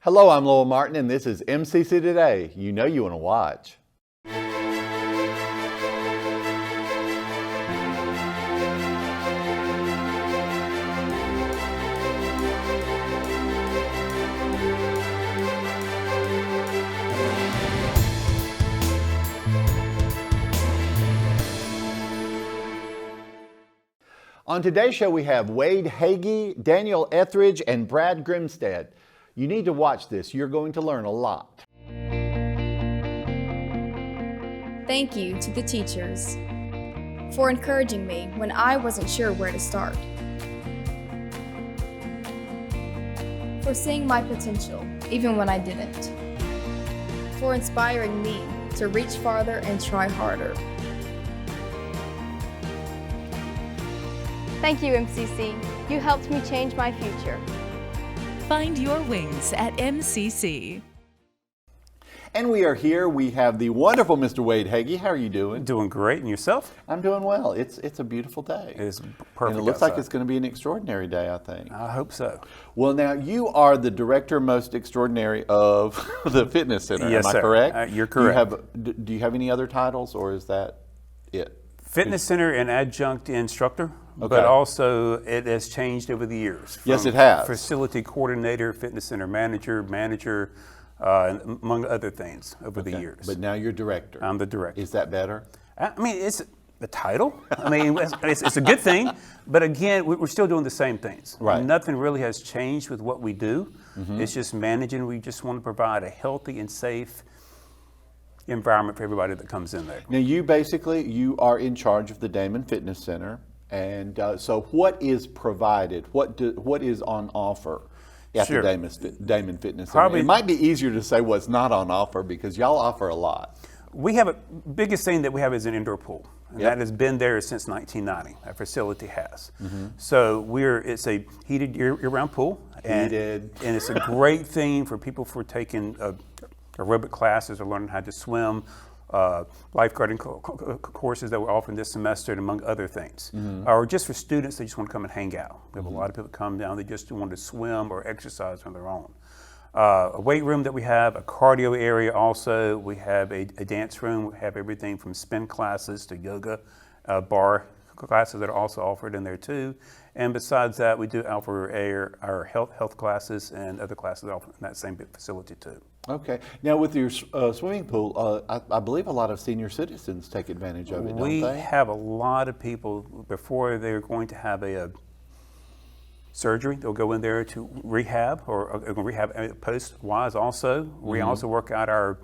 Hello, I'm Lowell Martin, and this is MCC Today. You know you want to watch. On today's show, we have Wade Heggie, Daniel Ethridge, and Brad Grinstead. You need to watch this. You're going to learn a lot. Thank you to the teachers for encouraging me when I wasn't sure where to start, for seeing my potential even when I didn't, for inspiring me to reach farther and try harder. Thank you, MCC. You helped me change my future. Find your wings at MCC. And we are here. We have the wonderful Mr. Wade Heggie. How are you doing? Doing great. And yourself? I'm doing well. It's a beautiful day. It's perfect. And it looks outside. like it's going to be an extraordinary day, I think. I hope so. Well, now you are the director most extraordinary of the fitness center. Yes, Am I sir. correct? You're correct. Do you have any other titles, or is that it? Fitness center and adjunct instructor. Okay. But also it has changed over the years. Yes, it has. Facility coordinator, fitness center manager, among other things over the years. But now you're director. I'm the director. Is that better? I mean, it's the title. I mean, it's a good thing. But again, we're still doing the same things. Right. Nothing really has changed with what we do. It's just managing. We just want to provide a healthy and safe environment for everybody that comes in there. Now you are in charge of the Damon Fitness Center. And so what is provided? What is on offer at the Damon Fitness Center? It might be easier to say what's not on offer because y'all offer a lot. We have biggest thing that we have is an indoor pool. And that has been there since 1990. That facility has. So it's a heated year-round pool. And it's a great thing for people for taking aerobic classes or learning how to swim. Lifeguarding courses that we're offering this semester, and among other things, or just for students that just want to come and hang out. We have a lot of people come down, they just want to swim or exercise on their own. A weight room that we have, a cardio area also, we have a dance room, we have everything from spin classes to yoga, bar classes that are also offered in there too. And besides that, we do offer our health classes and other classes offered in that same facility too. Okay. Now with your swimming pool, I believe a lot of senior citizens take advantage of it, don't they? We have a lot of people, before they're going to have a surgery, they'll go in there to rehab, or rehab post-wise also. We also work out our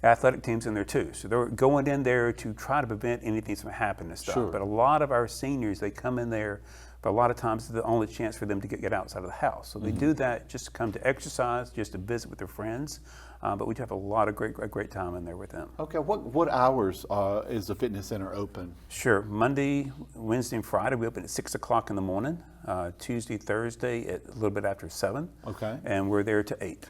athletic teams in there too. So they're going in there to try to prevent anything from happening and stuff. Sure. But a lot of our seniors, they come in there, but a lot of times it's the only chance for them to get outside of the house. So they do that just to come to exercise, just to visit with their friends. But we do have a lot of great time in there with them. Okay, what hours is the fitness center open? Sure, Monday, Wednesday, and Friday we open at 6 o'clock in the morning. Tuesday, Thursday at a little bit after 7. Okay. And we're there to 8.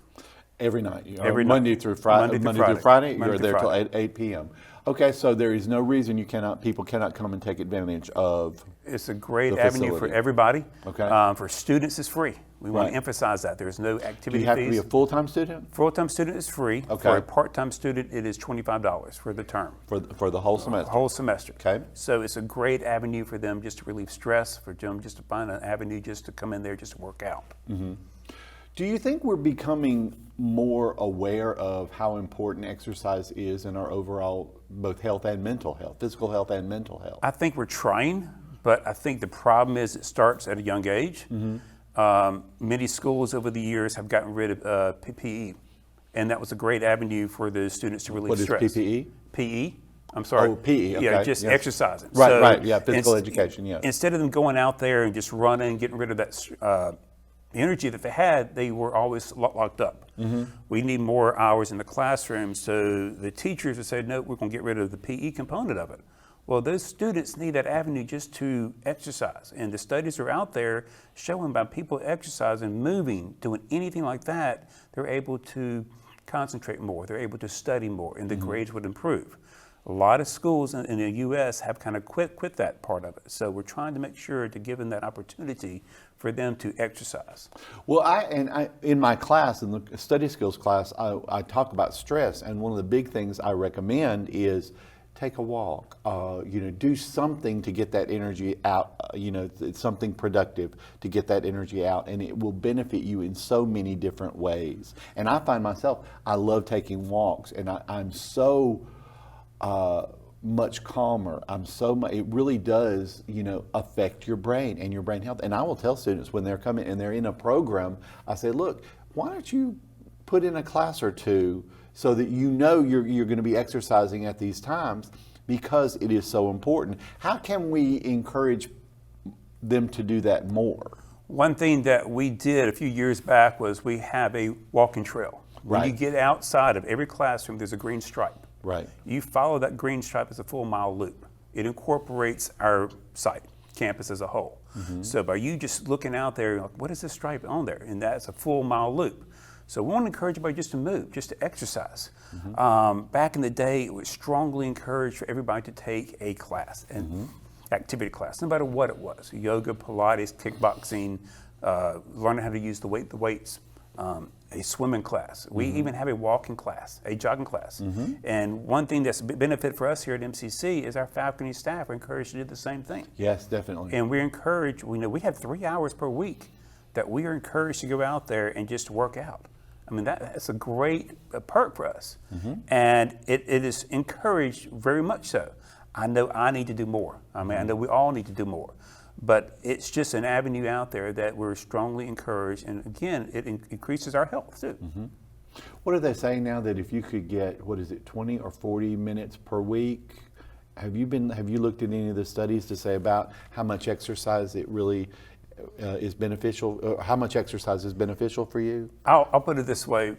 Every night? Every Monday night. through Friday? Monday through Friday, you're there till 8 p.m. Okay, so there is no reason people cannot come and take advantage of It's a great avenue for everybody. Okay. For students, it's free. We want to emphasize that. There's no activity fees. Do you have to be a full-time student? Full-time student is free. Okay. For a part-time student, it is $25 for the term. For the whole semester? Whole semester. Okay. So it's a great avenue for them just to relieve stress, for them just to find an avenue just to come in there just to work out. Do you think we're becoming more aware of how important exercise is in our overall both health and mental health, physical health and mental health? I think we're trying, but I think the problem is it starts at a young age. Many schools over the years have gotten rid of PPE, and that was a great avenue for the students to relieve stress. What is PPE? PE. I'm sorry. Oh, PE, okay. Yeah, just exercising. Right, yeah, physical education, yeah. Instead of them going out there and just running, getting rid of that energy that they had, they were always locked up. We need more hours in the classroom, so the teachers would say, no, we're going to get rid of the PE component of it. Well, those students need that avenue just to exercise, and the studies are out there showing by people exercising, moving, doing anything like that, they're able to concentrate more, they're able to study more, and the grades would improve. A lot of schools in the U.S. have kind of quit that part of it. So we're trying to make sure to give them that opportunity for them to exercise. Well, in my class, in the study skills class, I talk about stress, and one of the big things I recommend is take a walk. Do something to get that energy out. It's something productive to get that energy out, and it will benefit you in so many different ways. And I find myself, I love taking walks, and I'm so much calmer. It really does, affect your brain and your brain health. And I will tell students when they're coming and they're in a program, I say, look, why don't you put in a class or two so that you're going to be exercising at these times, because it is so important. How can we encourage them to do that more? One thing that we did a few years back was we have a walking trail. When Right. you get outside of every classroom, there's a green stripe. Right. You follow that green stripe as a full mile loop. It incorporates our site, campus as a whole. Mm-hmm. So by you just looking out there, like, what is this stripe on there? And that's a full mile loop. So we want to encourage everybody just to move, just to exercise. Mm-hmm. Back in the day, it was strongly encouraged for everybody to take a class, an Mm-hmm. activity class, no matter what it was. Yoga, Pilates, kickboxing, learning how to use the weights, a swimming class. We Mm-hmm. even have a walking class, a jogging class. And one thing that's a benefit for us here at MCC is our faculty and staff are encouraged to do the same thing. Yes, definitely. And we're encouraged, we have 3 hours per week that we are encouraged to go out there and just work out. I mean, that's a great perk for us. And it is encouraged very much so. I know I need to do more. I mean, I know we all need to do more. But it's just an avenue out there that we're strongly encouraged. And again, it increases our health too. What are they saying now that if you could get, 20 or 40 minutes per week? Have you looked at any of the studies to say about how much exercise it really is beneficial? How much exercise is beneficial for you? I'll put it this way.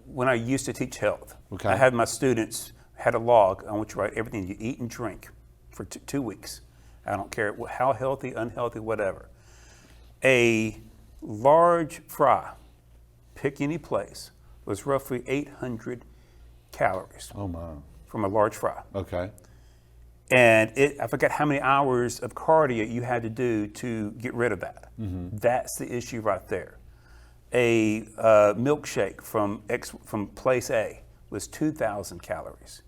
When I used to teach health, Okay. I had my students had a log on which to write everything you eat and drink for 2 weeks. I don't care how healthy, unhealthy, whatever. A large fry, pick any place, was roughly 800 calories Oh my. from a large fry. Okay. And I forgot how many hours of cardio you had to do to get rid of that. That's the issue right there. A milkshake from place A was 2,000 calories.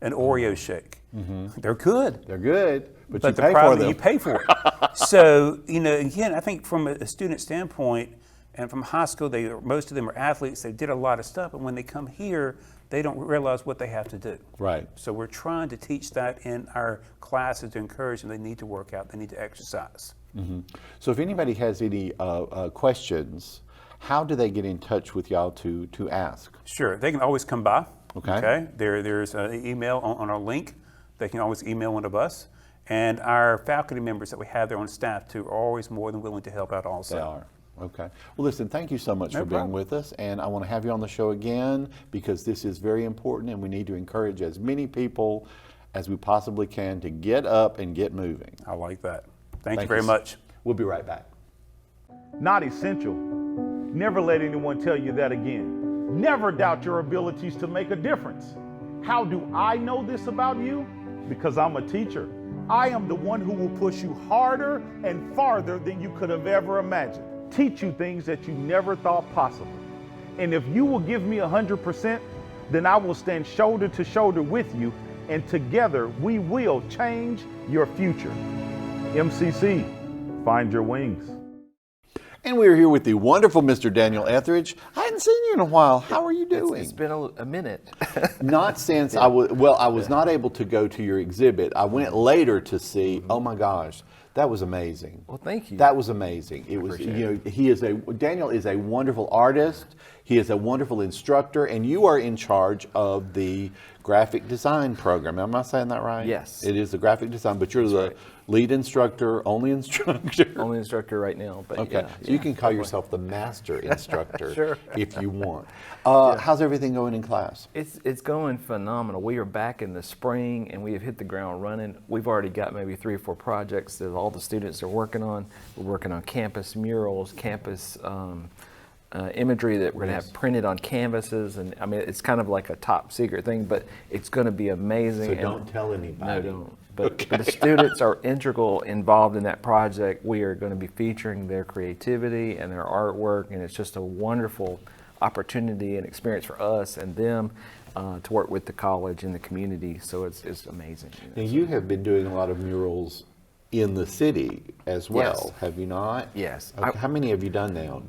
An Oreo shake. They're good. They're good, but you the pay for problem them. you pay for it. So, again, I think from a student standpoint and from high school, most of them are athletes. They did a lot of stuff, and when they come here, they don't realize what they have to do. Right. So we're trying to teach that in our classes to encourage them. They need to work out. They need to exercise. So if anybody has any questions, how do they get in touch with y'all to ask? Sure, they can always come by. Okay. There's an email on our link. They can always email one of us. And our faculty members that we have there on staff too are always more than willing to help out also. They are. Okay. Well, listen, thank you so much for being problem. with us. And I want to have you on the show again because this is very important and we need to encourage as many people as we possibly can to get up and get moving. I like that. Thank you very much. We'll be right back. Not essential. Never let anyone tell you that again. Never doubt your abilities to make a difference. How do I know this about you? Because I'm a teacher. I am the one who will push you harder and farther than you could have ever imagined. Teach you things that you never thought possible. And if you will give me 100%, then I will stand shoulder to shoulder with you, and together we will change your future. MCC, find your wings. And we are here with the wonderful Mr. Daniel Ethridge. I hadn't seen you in a while. How are you doing? It's been a minute. Not since I was not able to go to your exhibit. I went later to see. Oh my gosh, that was amazing. Well, thank you. That was amazing. It was. Daniel is a wonderful artist. He is a wonderful instructor, and you are in charge of the graphic design program. Am I saying that right? Yes. It is the graphic design, but you're the lead instructor, only instructor. Only instructor right now. But Okay, yeah, so you can call yourself the master instructor Sure. if you want. How's everything going in class? It's going phenomenal. We are back in the spring and we have hit the ground running. We've already got maybe 3 or 4 projects that all the students are working on. We're working on campus murals, campus imagery that we're going to have printed on canvases, and I mean it's kind of like a top secret thing, but it's going to be amazing. So don't tell anybody. No, don't. But the students are involved in that project. We are going to be featuring their creativity and their artwork, and it's just a wonderful opportunity and experience for us and them to work with the college and the community. So it's amazing. Now you have been doing a lot of murals in the city as well, Yes. have you not? Yes. Okay, how many have you done now?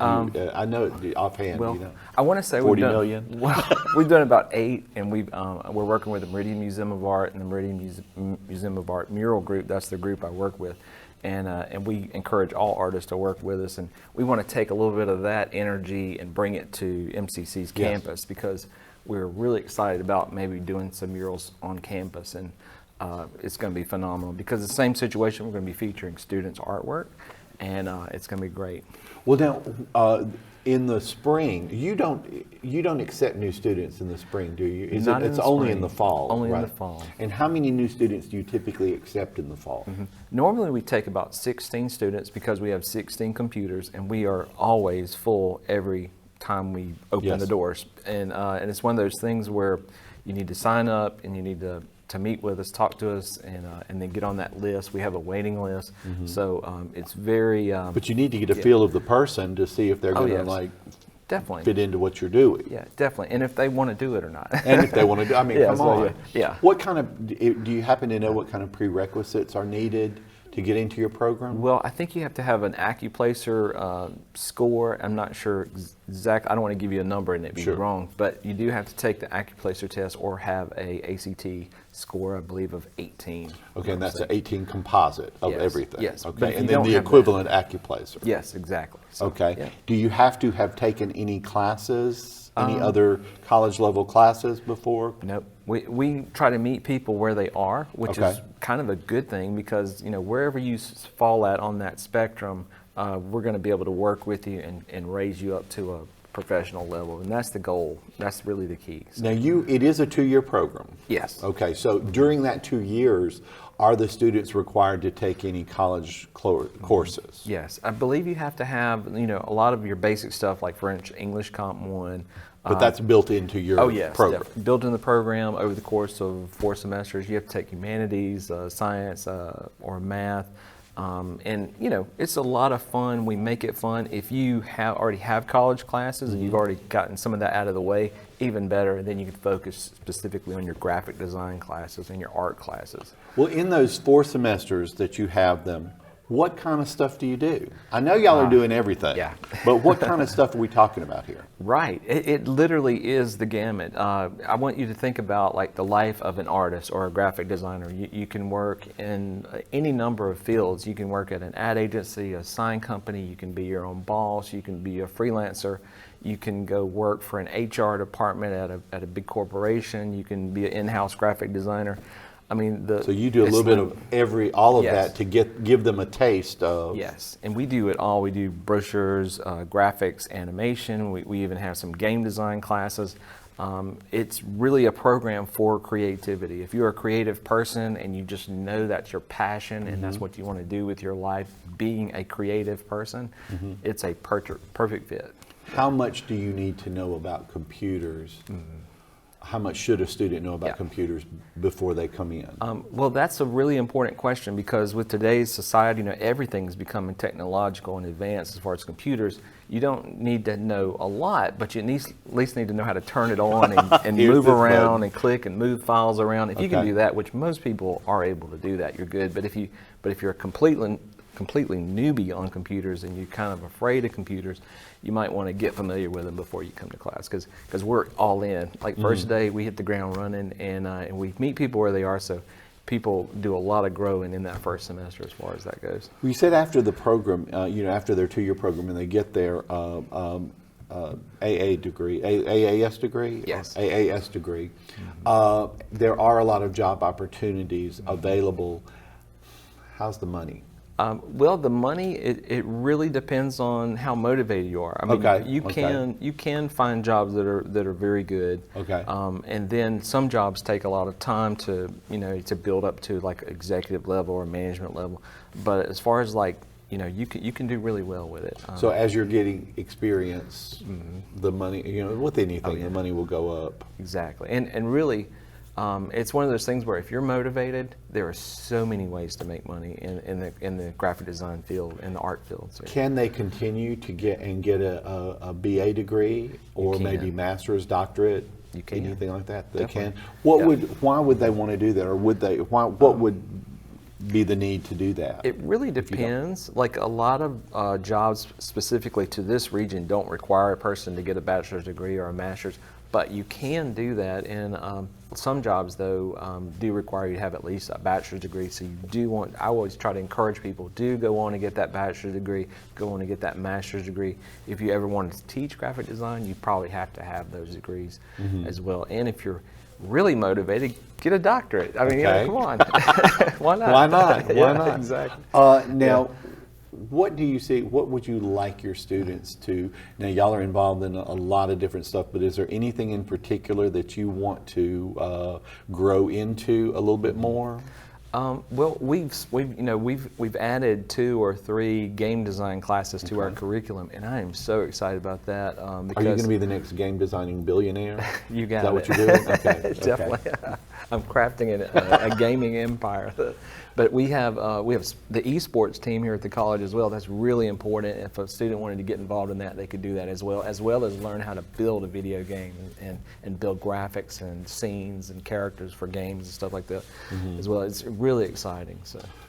I know offhand. Well, you know. I want to say 40 we've done, million? Well, we've done about 8, and we're working with the Meridian Museum of Art and the Meridian Museum of Art Mural Group. That's the group I work with, and we encourage all artists to work with us. And we want to take a little bit of that energy and bring it to MCC's campus, because we're really excited about maybe doing some murals on campus, and it's going to be phenomenal because the same situation, we're going to be featuring students' artwork, and it's going to be great. Well, now in the spring, you don't accept new students in the spring, do you? Not in It's the only spring. in the fall. Only in right? the fall. And how many new students do you typically accept in the fall? Normally we take about 16 students because we have 16 computers, and we are always full every time we open the doors. And it's one of those things where you need to sign up and you need to meet with us, talk to us, and then get on that list. We have a waiting list, so it's very. But you need to get a feel of the person to see if they're going to like definitely fit into what you're doing. Yeah, definitely, and if they want to do it or not. And if they want to do, I mean, Yeah, come so, on. yeah. What kind of? Do you happen to know what kind of prerequisites are needed to get into your program? Well, I think you have to have an Accuplacer score. I'm not sure exactly. I don't want to give you a number and it be wrong, but you do have to take the Accuplacer test or have a ACT score, I believe, of 18. Okay, and that's an 18 composite of everything. Yes. But Okay, if and you then don't the have equivalent Accuplacer. Yes, exactly. So, Okay. yeah. Do you have to have taken any classes, any other college level classes before? Nope. We try to meet people where they are, which Okay. is kind of a good thing because, you know, wherever you fall at on that spectrum, we're going to be able to work with you and raise you up to a professional level, and that's the goal. That's really the key. So, Now, it is a 2-year program. yes. Okay, so during that 2 years, are the students required to take any college courses? Yes. I believe you have to have, you know, a lot of your basic stuff like French, English Comp 1. But that's built into your program. Definitely. Built in the program over the course of 4 semesters. You have to take humanities, science, or math. And you know, it's a lot of fun. We make it fun. If you already have college classes and you've already gotten some of that out of the way, even better. And then you can focus specifically on your graphic design classes and your art classes. Well, in those 4 semesters that you have them, what kind of stuff do you do? I know y'all are doing everything, yeah. but what kind of stuff are we talking about here? Right. It literally is the gamut. I want you to think about like the life of an artist or a graphic designer. You can work in any number of fields. You can work at an ad agency, a sign company. You can be your own boss. You can be a freelancer. You can go work for an HR department at a big corporation. You can be an in-house graphic designer. I mean, so you do a little bit of all of Yes. that to give them a taste of. Yes, and we do it all. We do brochures, graphics, animation. We even have some game design classes. It's really a program for creativity. If you're a creative person and you just know that's your passion and that's what you want to do with your life, being a creative person, it's a perfect fit. How much do you need to know about computers? How much should a student know about computers before they come in? Well, that's a really important question because with today's society, you know, everything's becoming technological and advanced as far as computers. You don't need to know a lot, but you at least need to know how to turn it on and move around and click and move files around. If you can do that, which most people are able to do that, you're good. But if you're a completely newbie on computers and you're kind of afraid of computers, you might want to get familiar with them before you come to class because we're all in. Like first day, we hit the ground running and we meet people where they are. So people do a lot of growing in that first semester as far as that goes. Well, you said after the program, after their 2-year program and they get their AA degree, AAS degree? Yes. AAS degree. There are a lot of job opportunities available. How's the money? Well, the money, it really depends on how motivated you are. I mean, you can find jobs that are very good. Okay. And then some jobs take a lot of time to build up to like executive level or management level. But as far as like, you can do really well with it. So as you're getting experience, the money, with anything, the money will go up. Exactly, and really, it's one of those things where if you're motivated, there are so many ways to make money in the graphic design field, in the art field. So Can they continue to get a BA degree or maybe master's, doctorate? You can. Anything like that? They Definitely. can. Why would they want to do that, or would they? What would be the need to do that? It really depends. Like a lot of jobs specifically to this region don't require a person to get a bachelor's degree or a master's, but you can do that. And some jobs, though, do require you to have at least a bachelor's degree. So I always try to encourage people, do go on and get that bachelor's degree, go on and get that master's degree. If you ever wanted to teach graphic design, you probably have to have those degrees as well. And if you're really motivated, get a doctorate. I mean, come on. Why not? Why not? Why not? Exactly. Now, what do you see? What would you like your students to? Now, y'all are involved in a lot of different stuff, but is there anything in particular that you want to grow into a little bit more? Well, we've added 2 or 3 game design classes to our curriculum, and I am so excited about that. Because are you going to be the next game designing billionaire? You got Is that it. what you're doing? Okay. Definitely. I'm crafting a gaming empire. But we have the esports team here at the college as well. That's really important. If a student wanted to get involved in that, they could do that as well as learn how to build a video game and build graphics and scenes and characters for games and stuff like that as well. It's really exciting.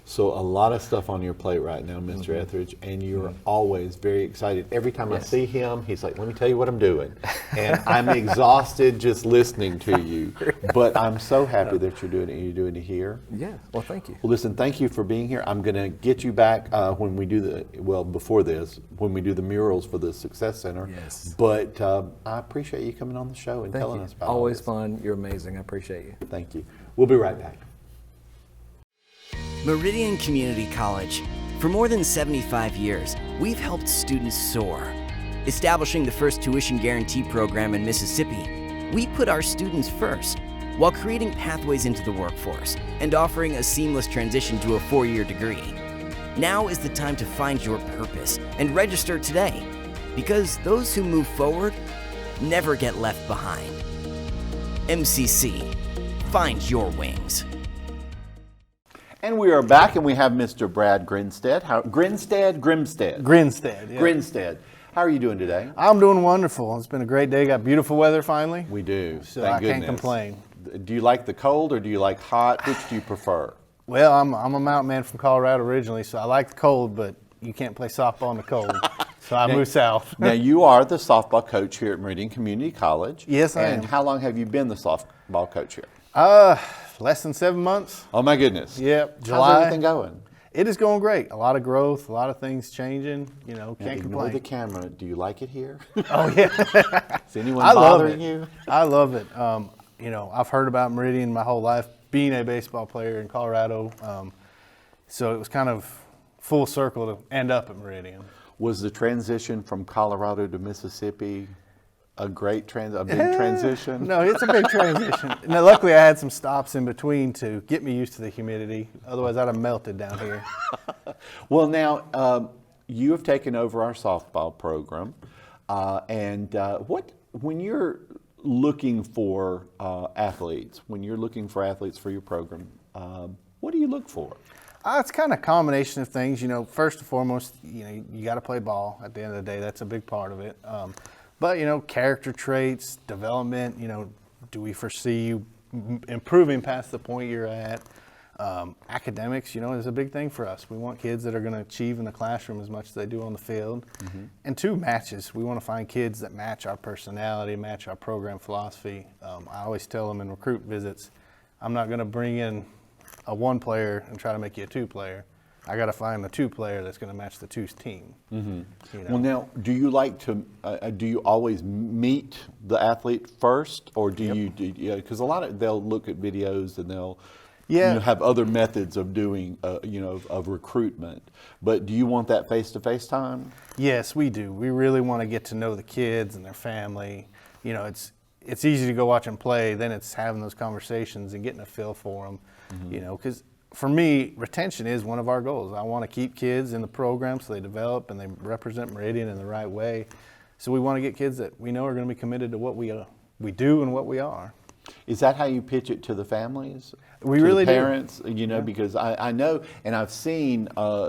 So a lot of stuff on your plate right now, Mr. Ethridge, and you're always very excited. Every time I see him, he's like, let me tell you what I'm doing. And I'm exhausted just listening to you. But I'm so happy that you're doing it, and you're doing it here. Yeah, well, thank you. Well, listen, thank you for being here. I'm going to get you back when we do before this, when we do the murals for the Success Center. Yes. But I appreciate you coming on the show and telling us about Always this. fun. You're amazing. I appreciate you. Thank you. We'll be right back. Meridian Community College. For more than 75 years, we've helped students soar. Establishing the first tuition guarantee program in Mississippi, we put our students first, while creating pathways into the workforce and offering a seamless transition to a 4-year degree. Now is the time to find your purpose and register today, because those who move forward never get left behind. MCC, find your wings. And we are back, and we have Mr. Brad Grinstead. Grinstead? Grinstead, yeah. Grinstead. How are you doing today? I'm doing wonderful. It's been a great day. Got beautiful weather finally. We do. So Thank I goodness. can't complain. Do you like the cold or do you like hot? Which do you prefer? Well, I'm a mountain man from Colorado originally, so I like the cold, but you can't play softball in the cold. So I moved south. Now, you are the softball coach here at Meridian Community College. Yes, I am. And how long have you been the softball coach here? Less than 7 months. Oh, my goodness. Yep, How's July. everything going? It is going great. A lot of growth, a lot of things changing. Can't Ignore complain. the camera. Do you like it here? Oh, yeah. Is anyone I love bothering it. you? I love it. I've heard about Meridian my whole life, being a baseball player in Colorado. So it was kind of full circle to end up at Meridian. Was the transition from Colorado to Mississippi a big transition? No, it's a big transition. Now, luckily, I had some stops in between to get me used to the humidity. Otherwise, I'd have melted down here. Well, now, you have taken over our softball program. When you're looking for athletes, for your program, what do you look for? It's kind of a combination of things. First and foremost, you got to play ball at the end of the day. That's a big part of it. But, character traits, development, do we foresee you improving past the point you're at? Academics, is a big thing for us. We want kids that are going to achieve in the classroom as much as they do on the field. Mm-hmm. And 2, matches. We want to find kids that match our personality, match our program philosophy. I always tell them in recruit visits, I'm not going to bring in a 1 player and try to make you a 2 player. I got to find the 2 player that's going to match the 2's team. Mm-hmm. Well, now, do you like to? Do you always meet the athlete first, or do you? Because a lot they'll look at videos and they'll have other methods of doing of recruitment. But do you want that face-to-face time? Yes, we do. We really want to get to know the kids and their family. It's easy to go watch them play. Then it's having those conversations and getting a feel for them. Mm-hmm. Because for me, retention is one of our goals. I want to keep kids in the program so they develop and they represent Meridian in the right way. So we want to get kids that we know are going to be committed to what we do and what we are. Is that how you pitch it to the families? We to really the do. parents, you know, because I know, and I've seen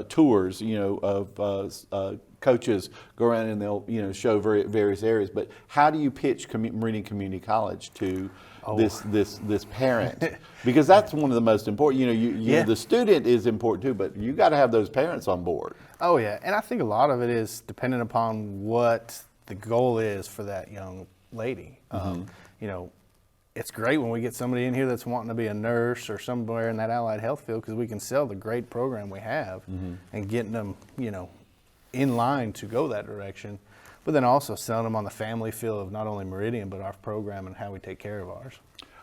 tours, you know, of coaches go around and they'll, you know, show various areas. But how do you pitch Meridian Community College to this parent? Because that's one of the most important. You know, you know, the student is important too, but you got to have those parents on board. Oh yeah, and I think a lot of it is dependent upon what the goal is for that young lady. You know, it's great when we get somebody in here that's wanting to be a nurse or somewhere in that allied health field, because we can sell the great program we have and getting them, you know, in line to go that direction. But then also selling them on the family feel of not only Meridian, but our program and how we take care of ours.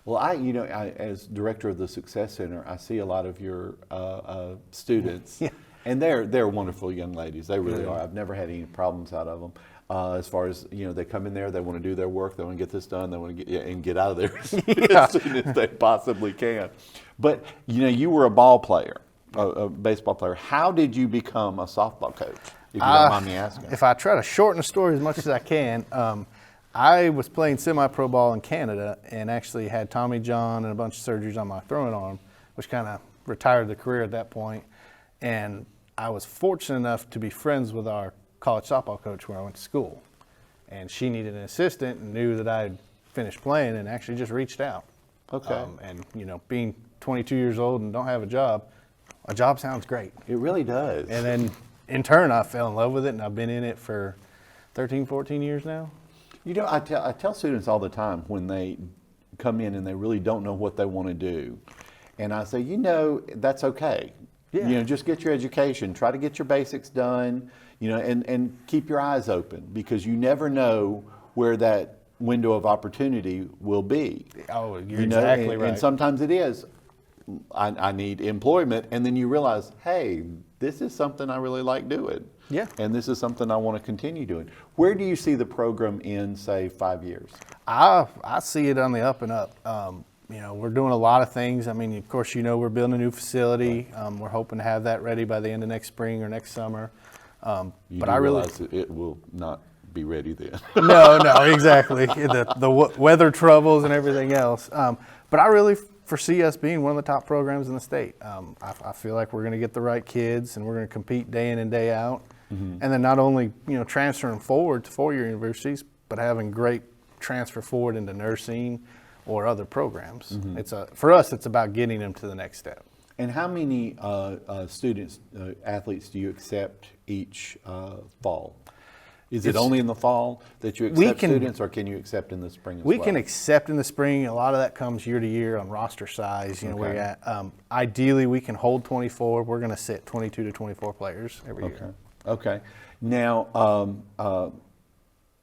Well, you know, as director of the Success Center, I see a lot of your students, and they're wonderful young ladies. They really are. I've never had any problems out of them. As far as, you know, they come in there, they want to do their work, they want to get this done, they want to get out of there as soon as they possibly can. But, you know, you were a ball player, a baseball player. How did you become a softball coach, if you don't mind me asking? If I try to shorten the story as much as I can, I was playing semi-pro ball in Canada and actually had Tommy John and a bunch of surgeries on my throwing arm, which kind of retired the career at that point. And I was fortunate enough to be friends with our college softball coach where I went to school. And she needed an assistant and knew that I had finished playing and actually just reached out. Okay. And, you know, being 22 years old and don't have a job sounds great. It really does. And then in turn, I fell in love with it, and I've been in it for 13, 14 years now. You know, I tell students all the time when they come in and they really don't know what they want to do. And I say, you know, that's okay. Yeah. You know, just get your education, try to get your basics done, you know, and keep your eyes open, because you never know where that window of opportunity will be. Oh, you're you know? exactly right. And sometimes it is, I need employment, and then you realize, hey, this is something I really like doing. Yeah. And this is something I want to continue doing. Where do you see the program in, say, 5 years? I see it on the up and up. You know, we're doing a lot of things. I mean, of course, you know, we're building a new facility. We're hoping to have that ready by the end of next spring or next summer. But I realize it will not be ready then. No, exactly. The weather troubles and everything else. But I really foresee us being one of the top programs in the state. I feel like we're going to get the right kids and we're going to compete day in and day out. And then not only, you know, transferring forward to four-year universities, but having great transfer forward into nursing or other programs. For us, it's about getting them to the next step. And how many students, athletes do you accept each fall? Is it only in the fall that you accept students, or can you accept in the spring as well? We can accept in the spring. A lot of that comes year to year on roster size. You know, where you're at. Ideally, we can hold 24. We're going to sit 22 to 24 players every year. Okay. Now,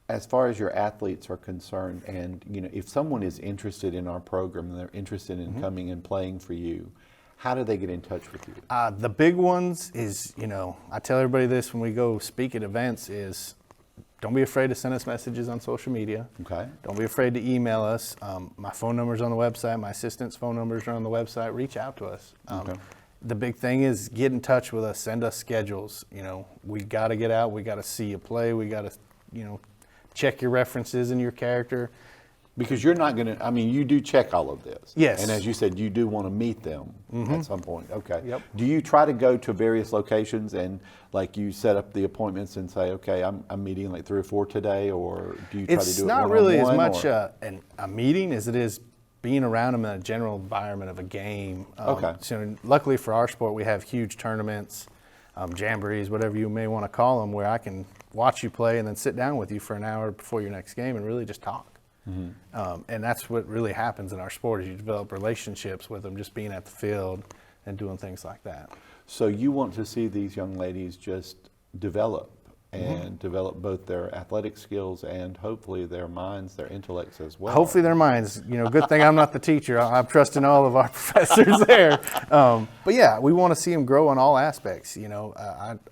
as far as your athletes are concerned, and you know, if someone is interested in our program and they're interested in coming and playing for you, how do they get in touch with you? The big ones is, you know, I tell everybody this when we go speak at events is, don't be afraid to send us messages on social media. Okay. Don't be afraid to email us. My phone number's on the website. My assistant's phone numbers are on the website. Reach out to us. The big thing is get in touch with us. Send us schedules. You know, we got to get out. We got to see you play. We got to, you know, check your references and your character. Because you're not going to, I mean, you do check all of this. Yes. And as you said, you do want to meet them at some point. Okay. Yep. Do you try to go to various locations and like you set up the appointments and say, okay, I'm meeting like 3 or 4 today, or do you try to do it It's not really as much or? a meeting as it is being around them in a general environment of a game. Okay. So luckily for our sport, we have huge tournaments, jamborees, whatever you may want to call them, where I can watch you play and then sit down with you for an hour before your next game and really just talk. And that's what really happens in our sport, is you develop relationships with them just being at the field and doing things like that. So you want to see these young ladies just develop and develop both their athletic skills and hopefully their minds, their intellects as well. Hopefully their minds. You know, good thing I'm not the teacher. I'm trusting all of our professors there. But yeah, we want to see them grow in all aspects. You know,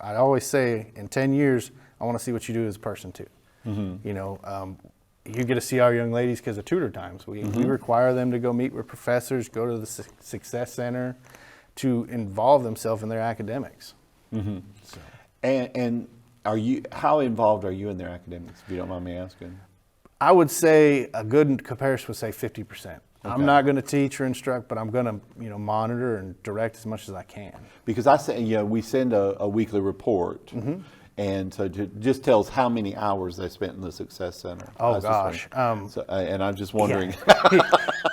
I always say in 10 years, I want to see what you do as a person too. You know, you get to see our young ladies because of tutor times. We require them to go meet with professors, go to the Success Center, to involve themselves in their academics. Mm-hmm. So. And how involved are you in their academics, if you don't mind me asking? I would say a good comparison would say 50%. Okay. I'm not going to teach or instruct, but I'm going to, monitor and direct as much as I can. Because we send a weekly report, mm-hmm. and so it just tells how many hours they spent in the Success Center. Oh gosh! And I'm just wondering. Yeah.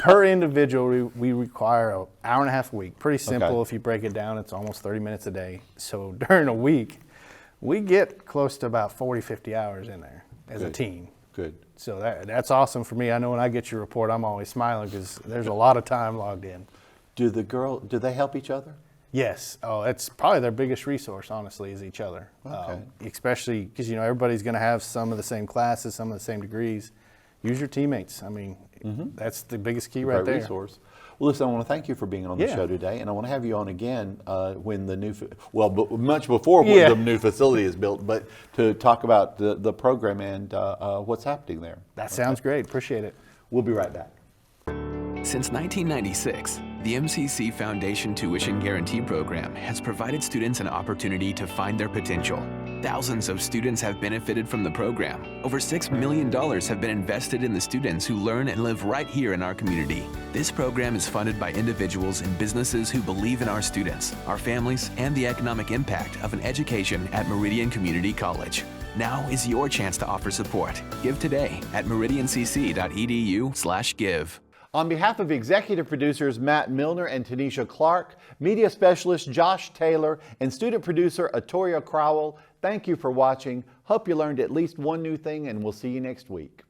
Per individual, we require an hour and a half a week. Pretty simple. Okay. If you break it down, it's almost 30 minutes a day. So during a week, we get close to about 40, 50 hours in there as a team. Good. So that's awesome for me. I know when I get your report, I'm always smiling because there's a lot of time logged in. Do they help each other? Yes. Oh, that's probably their biggest resource, honestly, is each other. Okay. Especially because, everybody's going to have some of the same classes, some of the same degrees. Use your teammates. I mean, mm-hmm. that's the biggest key right there. Resource. Well, listen, I want to thank you for being on the show today, and I want to have you on again when the much before the new facility is built, but to talk about the program and what's happening there. That sounds great. Appreciate it. We'll be right back. Since 1996, the MCC Foundation Tuition Guarantee Program has provided students an opportunity to find their potential. Thousands of students have benefited from the program. Over $6 million have been invested in the students who learn and live right here in our community. This program is funded by individuals and businesses who believe in our students, our families, and the economic impact of an education at Meridian Community College. Now is your chance to offer support. Give today at meridiancc.edu/give. On behalf of executive producers Matt Milner and Tanisha Clark, media specialist Josh Taylor, and student producer Atoria Crowell, thank you for watching. Hope you learned at least one new thing, and we'll see you next week.